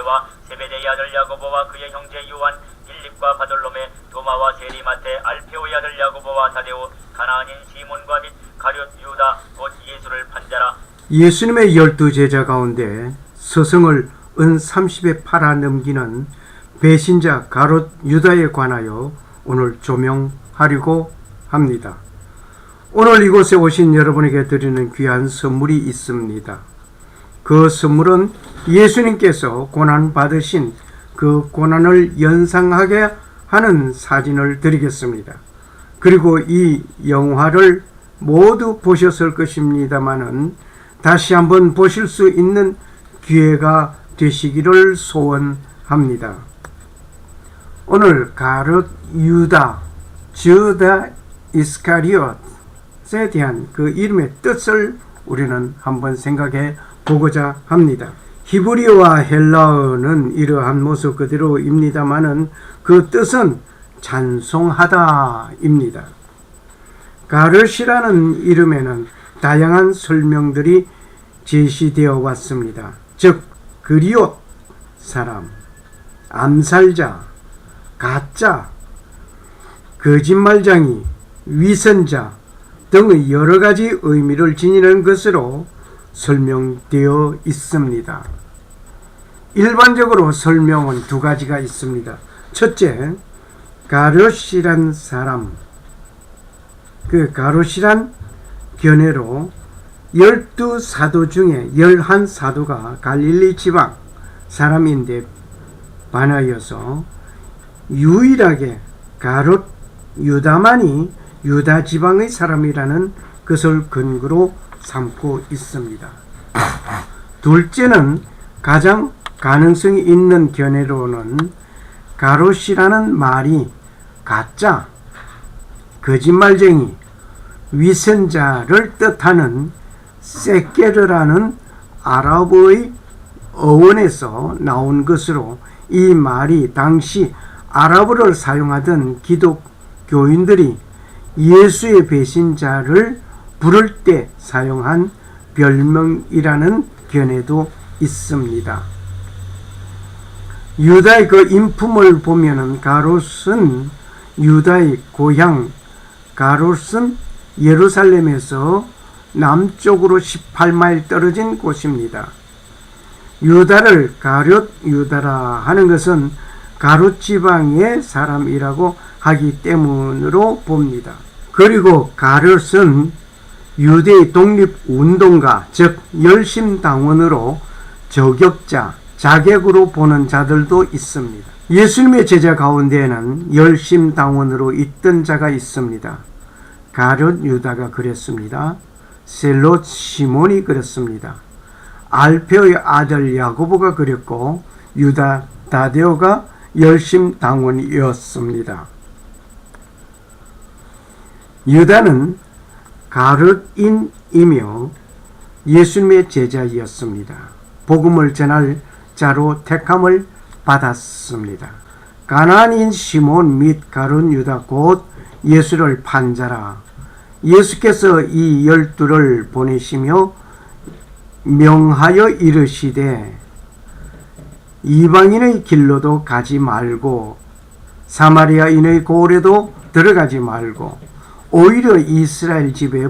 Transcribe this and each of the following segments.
요한계와 세베대의 아들 야고보와 그의 형제 요한, 빌립과 바돌로메, 도마와 세리마테, 알페오의 아들 야고보와 다데오, 가나안인 시몬과 및 가룟 유다 곧 예수를 판자라. 예수님의 12제자 가운데 서성을 은 30에 팔아 넘기는 배신자 가룟 유다에 관하여 오늘 조명하려고 합니다. 오늘 이곳에 오신 여러분에게 드리는 귀한 선물이 있습니다. 그 선물은 예수님께서 고난 받으신 그 고난을 연상하게 하는 사진을 드리겠습니다. 그리고 이 영화를 모두 보셨을 것입니다마는 다시 한번 보실 수 있는 기회가 되시기를 소원합니다. 오늘 가룟 유다, 주다 이스카리옷에 대한 그 이름의 뜻을 우리는 한번 생각해 보고자 합니다. 히브리어와 헬라어는 이러한 모습 그대로입니다마는 그 뜻은 찬송하다입니다. 가룟이라는 이름에는 다양한 설명들이 제시되어 왔습니다. 즉 그리옷 사람, 암살자, 가짜, 거짓말쟁이, 위선자 등의 여러 가지 의미를 지니는 것으로 설명되어 있습니다. 일반적으로 설명은 두 가지가 있습니다. 첫째, 가룟이란 사람, 그 가룟이란 견해로 12사도 중에 11사도가 갈릴리 지방 사람인데 반하여서 유일하게 가룟 유다만이 유다 지방의 사람이라는 것을 근거로 삼고 있습니다. 둘째는 가장 가능성이 있는 견해로는 가룟이라는 말이 가짜, 거짓말쟁이, 위선자를 뜻하는 세케르라는 아랍어의 어원에서 나온 것으로 이 말이 당시 아랍어를 사용하던 기독교인들이 예수의 배신자를 부를 때 사용한 별명이라는 견해도 있습니다. 유다의 그 인품을 보면은 가롯은 유다의 고향, 가롯은 예루살렘에서 남쪽으로 18마일 떨어진 곳입니다. 유다를 가룟 유다라 하는 것은 가룟 지방의 사람이라고 하기 때문으로 봅니다. 그리고 가룟은 유대의 독립운동가, 즉 열심당원으로 저격자, 자객으로 보는 자들도 있습니다. 예수님의 제자 가운데에는 열심당원으로 있던 자가 있습니다. 가룟 유다가 그랬습니다. 셀롯 시몬이 그랬습니다. 알페오의 아들 야고보가 그랬고 유다 다데오가 열심당원이었습니다. 유다는 가룟인이며 예수님의 제자이었습니다. 복음을 전할 자로 택함을 받았습니다. 가나안인 시몬 및 가룟 유다 곧 예수를 판자라. 예수께서 이 12를 보내시며 명하여 이르시되 이방인의 길로도 가지 말고 사마리아인의 고을에도 들어가지 말고 오히려 이스라엘 집에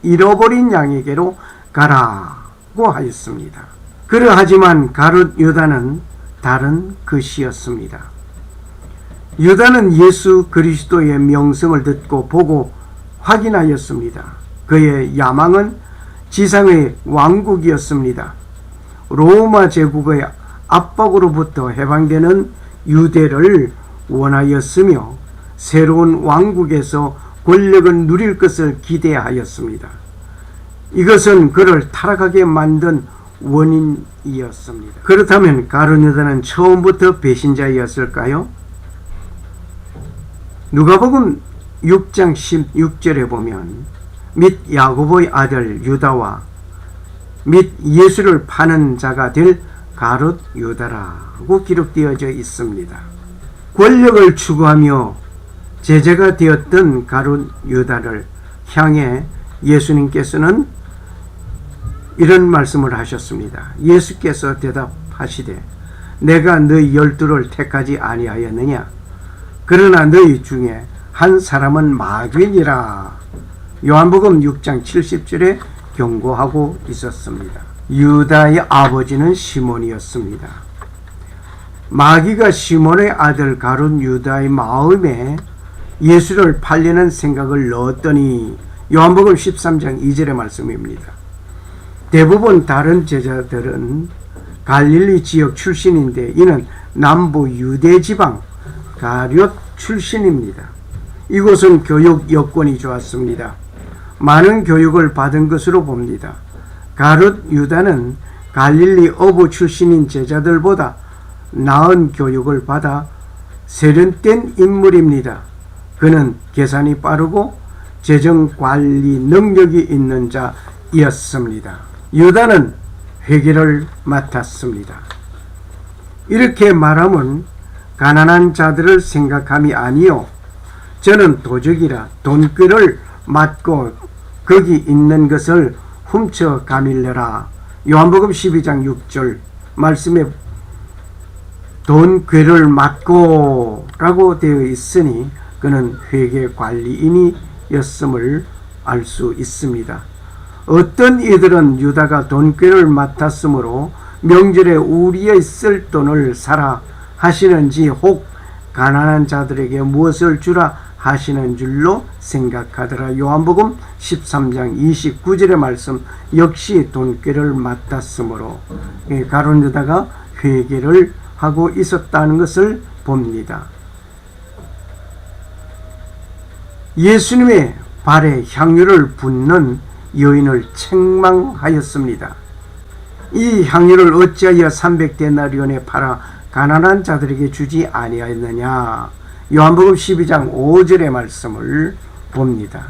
잃어버린 양에게로 가라고 하였습니다. 그러하지만 가룟 유다는 다른 것이었습니다. 유다는 예수 그리스도의 명성을 듣고 보고 확인하였습니다. 그의 야망은 지상의 왕국이었습니다. 로마 제국의 압박으로부터 해방되는 유대를 원하였으며 새로운 왕국에서 권력을 누릴 것을 기대하였습니다. 이것은 그를 타락하게 만든 원인이었습니다. 그렇다면 가룟 유다는 처음부터 배신자였을까요? 누가복음 6장 16절에 보면 및 야고보의 아들 유다와 및 예수를 파는 자가 될 가룟 유다라고 기록되어져 있습니다. 권력을 추구하며 제자가 되었던 가룟 유다를 향해 예수님께서는 이런 말씀을 하셨습니다. 예수께서 대답하시되 내가 너희 12를 택하지 아니하였느냐? 그러나 너희 중에 한 사람은 마귀니라. 요한복음 6장 70절에 경고하고 있었습니다. 유다의 아버지는 시몬이었습니다. 마귀가 시몬의 아들 가룟 유다의 마음에 예수를 팔리는 생각을 넣었더니 요한복음 13장 2절의 말씀입니다. 대부분 다른 제자들은 갈릴리 지역 출신인데 이는 남부 유대 지방 가룟 출신입니다. 이곳은 교육 여건이 좋았습니다. 많은 교육을 받은 것으로 봅니다. 가룟 유다는 갈릴리 어부 출신인 제자들보다 나은 교육을 받아 세련된 인물입니다. 그는 계산이 빠르고 재정관리 능력이 있는 자이었습니다. 유다는 회계를 맡았습니다. 이렇게 말하면 가난한 자들을 생각함이 아니요 저는 도적이라 돈꾀를 맡고 거기 있는 것을 훔쳐 가밀려라. 요한복음 12장 6절 말씀에 돈꾀를 맡고 라고 되어 있으니 그는 회계관리인이었음을 알 수 있습니다. 어떤 이들은 유다가 돈꾀를 맡았으므로 명절에 우리의 쓸 돈을 사라 하시는지 혹 가난한 자들에게 무엇을 주라 하시는 줄로 생각하더라. 요한복음 13장 29절의 말씀 역시 돈꾀를 맡았으므로 가룟 유다가 회개를 하고 있었다는 것을 봅니다. 예수님의 발에 향유를 붓는 여인을 책망하였습니다. 이 향유를 어찌하여 300데나리온에 팔아 가난한 자들에게 주지 아니하였느냐. 요한복음 12장 5절의 말씀을 봅니다.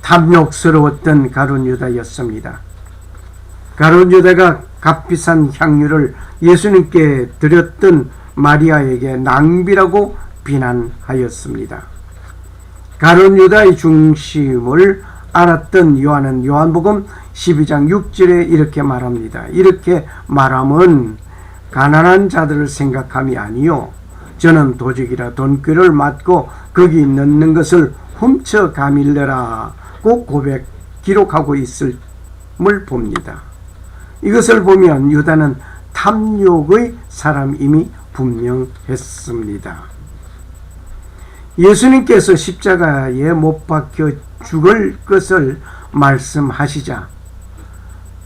탐욕스러웠던 가룟 유다였습니다. 가룟 유다가 값비싼 향유를 예수님께 드렸던 마리아에게 낭비라고 비난하였습니다. 가룟 유다의 중심을 알았던 요한은 요한복음 12장 6절에 이렇게 말합니다. 이렇게 말하면 가난한 자들을 생각함이 아니요 저는 도적이라 돈꾀를 맡고 거기 넣는 것을 훔쳐 가밀려라 고 기록하고 있음을 봅니다. 이것을 보면 유다는 탐욕의 사람임이 분명했습니다. 예수님께서 십자가에 못 박혀 죽을 것을 말씀하시자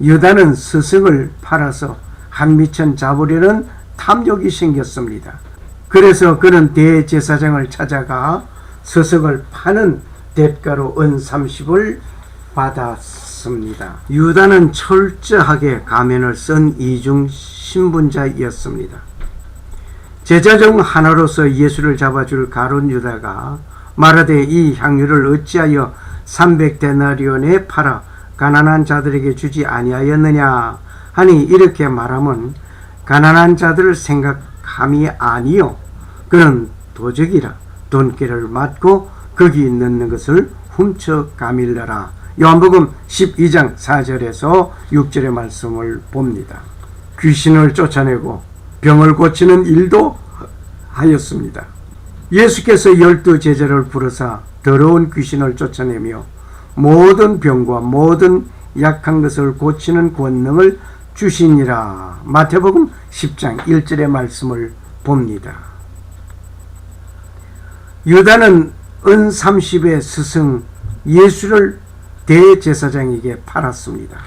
유다는 스승을 팔아서 한미천 잡으려는 탐욕이 생겼습니다. 그래서 그는 대제사장을 찾아가 스승을 파는 대가로 은 30을 받았습니다. 유다는 철저하게 가면을 쓴 이중 신분자였습니다. 제자 중 하나로서 예수를 잡아줄 가룟 유다가 말하되 이 향유를 어찌하여 300데나리온에 팔아 가난한 자들에게 주지 아니하였느냐 하니 이렇게 말하면 가난한 자들을 생각함이 아니요 그는 도적이라 돈꾀를 맡고 거기 넣는 것을 훔쳐 가밀려라. 요한복음 12장 4절에서 6절의 말씀을 봅니다. 귀신을 쫓아내고 병을 고치는 일도 하였습니다. 예수께서 12 제자를 부르사 더러운 귀신을 쫓아내며 모든 병과 모든 약한 것을 고치는 권능을 주시니라. 마태복음 10장 1절의 말씀을 봅니다. 유다는 은 30의 스승 예수를 대제사장에게 팔았습니다.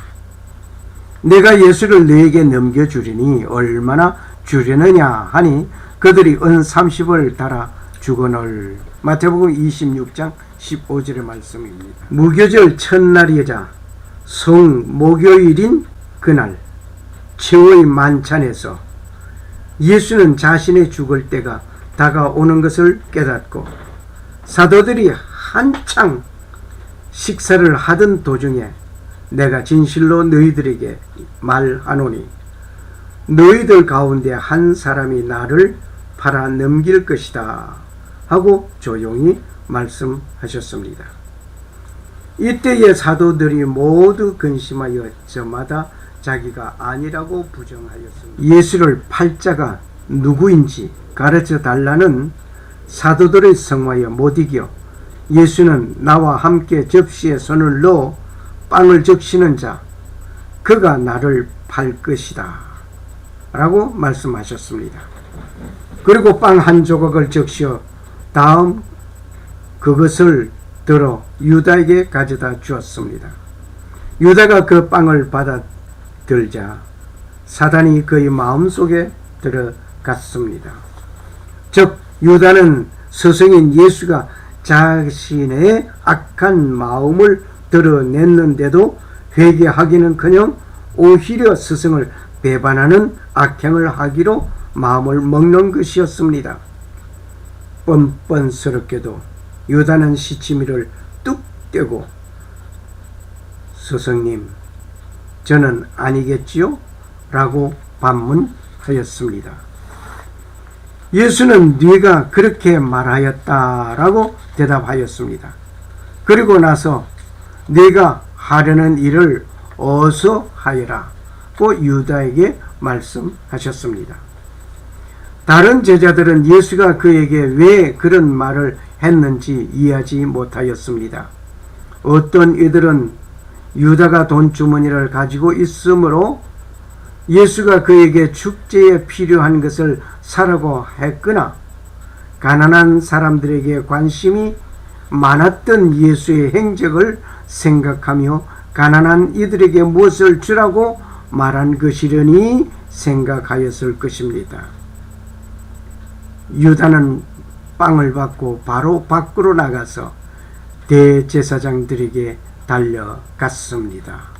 내가 예수를 너에게 넘겨주리니 얼마나 주려느냐 하니 그들이 은 30을 달아 주거늘. 마태복음 26장 15절의 말씀입니다. 무교절 첫날이자 성 목요일인 그날 최후의 만찬에서 예수는 자신의 죽을 때가 다가오는 것을 깨닫고 사도들이 한창 식사를 하던 도중에 내가 진실로 너희들에게 말하노니 너희들 가운데 한 사람이 나를 팔아 넘길 것이다 하고 조용히 말씀하셨습니다. 이때에 사도들이 모두 근심하여 저마다 자기가 아니라고 부정하였습니다. 예수를 팔 자가 누구인지 가르쳐 달라는 사도들의 성화에 못 이겨 예수는 나와 함께 접시에 손을 넣어 빵을 적시는 자, 그가 나를 팔 것이다 라고 말씀하셨습니다. 그리고 빵 한 조각을 적시어 다음 그것을 들어 유다에게 가져다 주었습니다. 유다가 그 빵을 받아들자 사단이 그의 마음속에 들어갔습니다. 즉 유다는 스승인 예수가 자신의 악한 마음을 드러냈는데도 회개하기는커녕 오히려 스승을 배반하는 악행을 하기로 마음을 먹는 것이었습니다. 뻔뻔스럽게도 유다는 시치미를 뚝 떼고 스승님, 저는 아니겠지요? 라고 반문하였습니다. 예수는 네가 그렇게 말하였다라고 대답하였습니다. 그리고 나서 네가 하려는 일을 어서 하여라고 유다에게 말씀하셨습니다. 다른 제자들은 예수가 그에게 왜 그런 말을 했는지 이해하지 못하였습니다. 어떤 이들은 유다가 돈주머니를 가지고 있으므로 예수가 그에게 축제에 필요한 것을 사라고 했거나 가난한 사람들에게 관심이 많았던 예수의 행적을 생각하며 가난한 이들에게 무엇을 주라고 말한 것이려니 생각하였을 것입니다. 유다는 빵을 받고 바로 밖으로 나가서 대제사장들에게 달려갔습니다.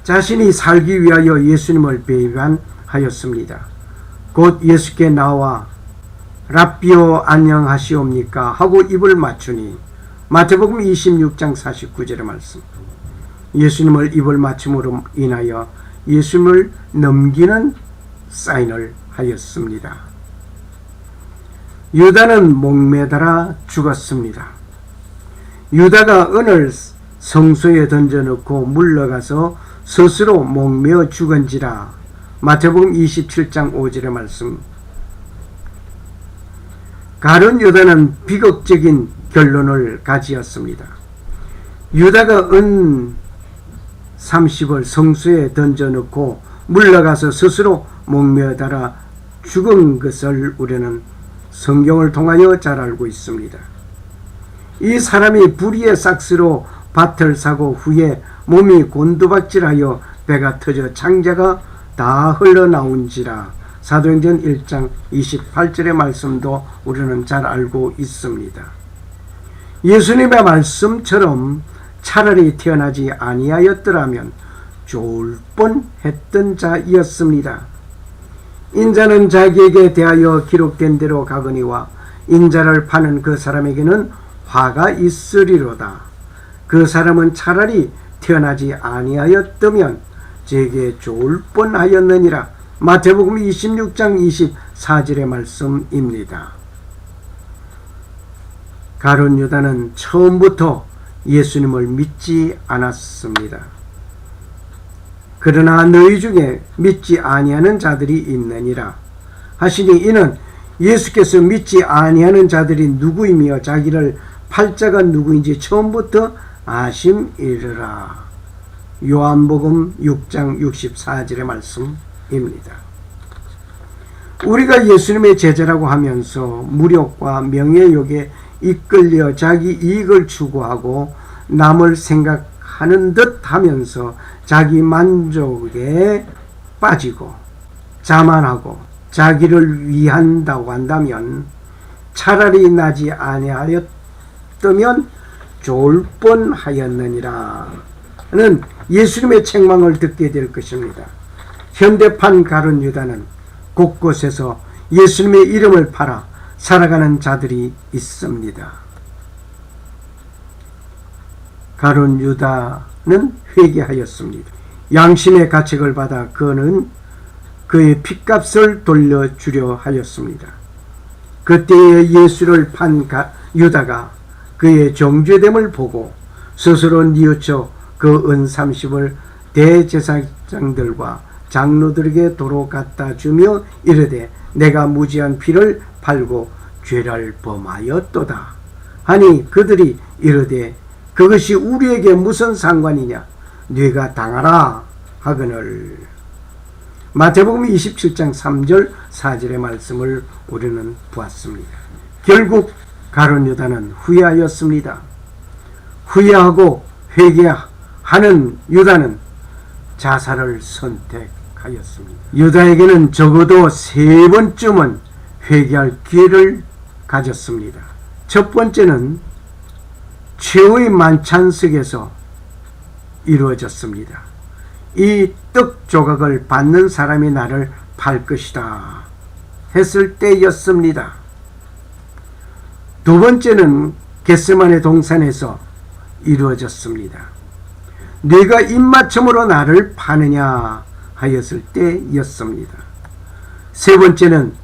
자신이 살기 위하여 예수님을 배반하였습니다. 곧 예수께 나와 랍비오 안녕하시옵니까 하고 입을 맞추니 마태복음 26장 49절의 말씀. 예수님을 입을 맞춤으로 인하여 예수님을 넘기는 사인을 하였습니다. 유다는 목매달아 죽었습니다. 유다가 은을 성소에 던져놓고 물러가서 스스로 목매어 죽은지라. 마태복음 27장 5절의 말씀. 가룟 유다는 비극적인 결론을 가지었습니다. 유다가 은 30을 성소에 던져놓고 물러가서 스스로 목매어 달아 죽은 것을 우리는 성경을 통하여 잘 알고 있습니다. 이 사람이 불의의 삭스로 밭을 사고 후에 몸이 곤두박질하여 배가 터져 창자가 다 흘러나온지라. 사도행전 1장 28절의 말씀도 우리는 잘 알고 있습니다. 예수님의 말씀처럼 차라리 태어나지 아니하였더라면 좋을 뻔했던 자이었습니다. 인자는 자기에게 대하여 기록된 대로 가거니와 인자를 파는 그 사람에게는 화가 있으리로다. 그 사람은 차라리 태어나지 아니하였다면 제게 좋을 뻔하였느니라. 마태복음 26장 24절의 말씀입니다. 가룟 유다는 처음부터 예수님을 믿지 않았습니다. 그러나 너희 중에 믿지 아니하는 자들이 있느니라 하시니 이는 예수께서 믿지 아니하는 자들이 누구이며 자기를 팔 자가 누구인지 처음부터 아심이르라. 요한복음 6장 64절의 말씀입니다. 우리가 예수님의 제자라고 하면서 무력과 명예욕에 이끌려 자기 이익을 추구하고 남을 생각하는 듯 하면서 자기 만족에 빠지고 자만하고 자기를 위한다고 한다면 차라리 나지 아니하였다면 좋을 뻔하였느니라 는 예수님의 책망을 듣게 될 것입니다. 현대판 가룟 유다는 곳곳에서 예수님의 이름을 팔아 살아가는 자들이 있습니다. 가룟 유다는 회개하였습니다. 양심의 가책을 받아 그는 그의 핏값을 돌려주려 하였습니다. 그때에 예수를 판 유다가 그의 정죄됨을 보고 스스로 뉘우쳐 그 은 30을 대제사장들과 장로들에게 도로 갖다 주며 이르되 내가 무지한 피를 팔고 죄를 범하였도다 하니 그들이 이르되 그것이 우리에게 무슨 상관이냐 네가 당하라 하거늘. 마태복음 27장 3절 4절의 말씀을 우리는 보았습니다. 결국 가룟 유다는 후회하였습니다. 후회하고 회개하는 유다는 자살을 선택하였습니다. 유다에게는 적어도 3번쯤은 회개할 기회를 가졌습니다. 첫 번째는 최후의 만찬석에서 이루어졌습니다. 이 떡 조각을 받는 사람이 나를 팔 것이다 했을 때였습니다. 두 번째는 겟세마네 동산에서 이루어졌습니다. 네가 입맞춤으로 나를 파느냐 하였을 때였습니다. 세 번째는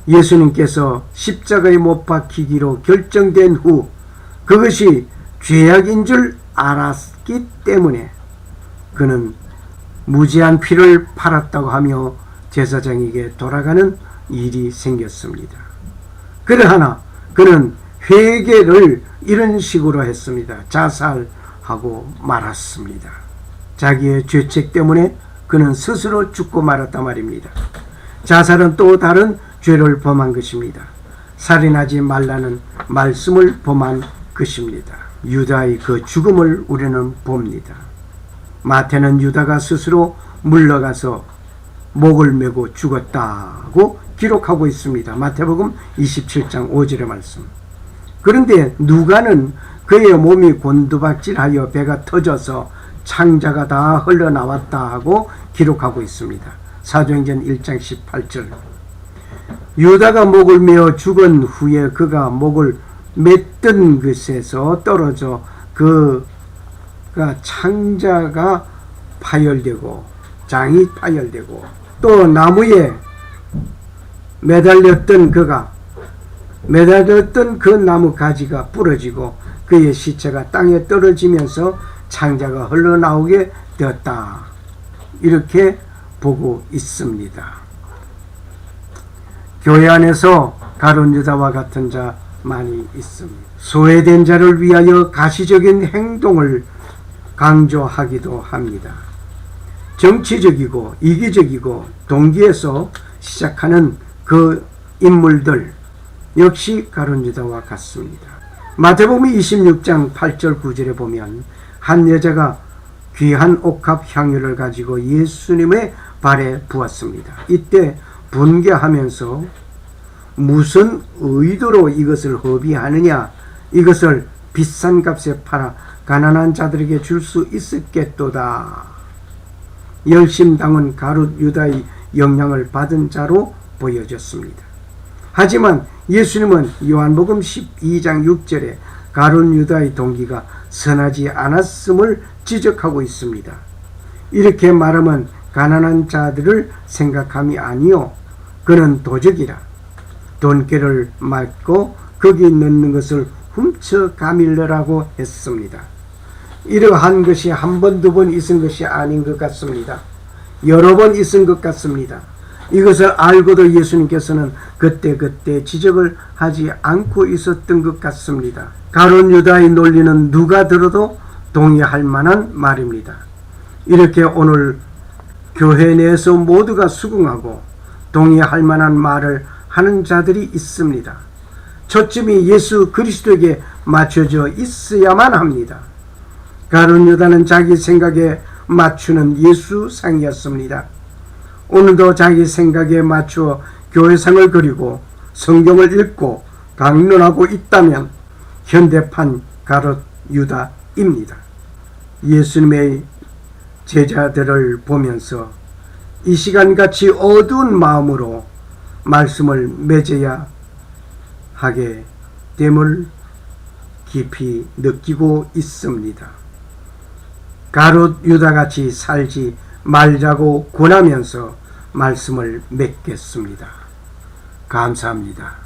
예수님께서 십자가에 못 박히기로 결정된 후 그것이 죄악인 줄 알았기 때문에 그는 무지한 피를 팔았다고 하며 제사장에게 돌아가는 일이 생겼습니다. 그러하나 그는 회개를 이런 식으로 했습니다. 자살하고 말았습니다. 자기의 죄책 때문에 그는 스스로 죽고 말았단 말입니다. 자살은 또 다른 죄를 범한 것입니다. 살인하지 말라는 말씀을 범한 것입니다. 유다의 그 죽음을 우리는 봅니다. 마태는 유다가 스스로 물러가서 목을 메고 죽었다고 기록하고 있습니다. 마태복음 27장 5절의 말씀. 그런데 누가는 그의 몸이 곤두박질하여 배가 터져서 창자가 다 흘러나왔다 하고 기록하고 있습니다. 사도행전 1장 18절. 유다가 목을 메어 죽은 후에 그가 목을 맸던 것에서 떨어져 그가 창자가 파열되고 장이 파열되고 또 나무에 매달렸던 그 나무 가지가 부러지고 그의 시체가 땅에 떨어지면서 창자가 흘러나오게 되었다. 이렇게 보고 있습니다. 교회 안에서 가룟 유다와 같은 자 많이 있습니다. 소외된 자를 위하여 가시적인 행동을 강조하기도 합니다. 정치적이고 이기적이고 동기에서 시작하는 그 인물들 역시 가룟 유다와 같습니다. 마태복음 26장 8절 9절에 보면 한 여자가 귀한 옥합 향유를 가지고 예수님의 발에 부었습니다. 이때 분개하면서 무슨 의도로 이것을 허비하느냐, 이것을 비싼 값에 팔아 가난한 자들에게 줄 수 있었겠도다. 열심당은 가룟 유다의 영향을 받은 자로 보여졌습니다. 하지만 예수님은 요한복음 12장 6절에 가룟 유다의 동기가 선하지 않았음을 지적하고 있습니다. 이렇게 말하면 가난한 자들을 생각함이 아니요 그는 도적이라 돈깨를 맞고 거기 넣는 것을 훔쳐 가밀려라고 했습니다. 이러한 것이 한 번, 두 번 있은 것이 아닌 것 같습니다. 여러 번 있은 것 같습니다. 이것을 알고도 예수님께서는 그때 지적을 하지 않고 있었던 것 같습니다. 가룟 유다의 논리는 누가 들어도 동의할 만한 말입니다. 이렇게 오늘 교회 내에서 모두가 수긍하고 동의할 만한 말을 하는 자들이 있습니다. 초점이 예수 그리스도에게 맞춰져 있어야만 합니다. 가룟 유다는 자기 생각에 맞추는 예수상이었습니다. 오늘도 자기 생각에 맞추어 교회상을 그리고 성경을 읽고 강론하고 있다면 현대판 가룟 유다입니다. 예수님의 제자들을 보면서 이 시간같이 어두운 마음으로 말씀을 맺어야 하게 됨을 깊이 느끼고 있습니다. 가룟 유다같이 살지 말자고 권하면서 말씀을 맺겠습니다. 감사합니다.